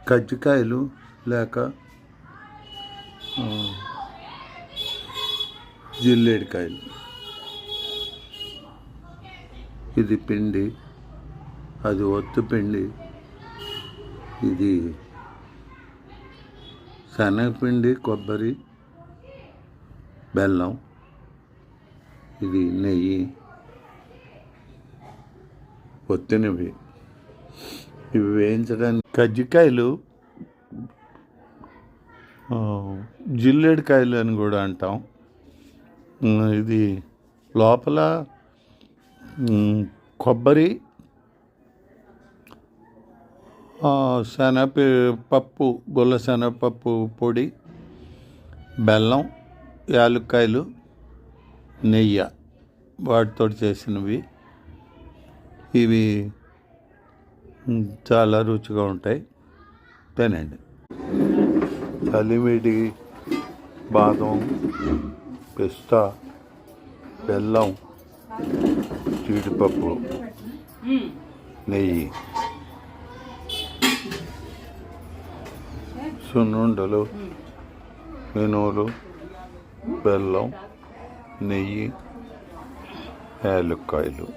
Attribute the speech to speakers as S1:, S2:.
S1: కజ్జికాయలు లేక జిల్లేడికాయలు. ఇది పిండి, అది ఒత్తు పిండి, ఇది శనగపిండి, కొబ్బరి, బెల్లం, ఇది నెయ్యి, ఒత్తినవి. ఇవి వేయించడానికి కజ్జికాయలు జిల్లేడికాయలు అని కూడా అంటాం. ఇది లోపల కొబ్బరి, శనగపప్పు, గుల్ల శనగపప్పు పొడి, బెల్లం, యాలక్కాయలు, నెయ్యి వాటితో చేసినవి. ఇవి చాలా రుచిగా ఉంటాయి, తినండి. చలిమిడి, బాదం, పిస్తా, బెల్లం, జీడిపప్పు, నెయ్యి, సున్నుండలు, మినుములు, బెల్లం, నెయ్యి, యాలక్కాయలు.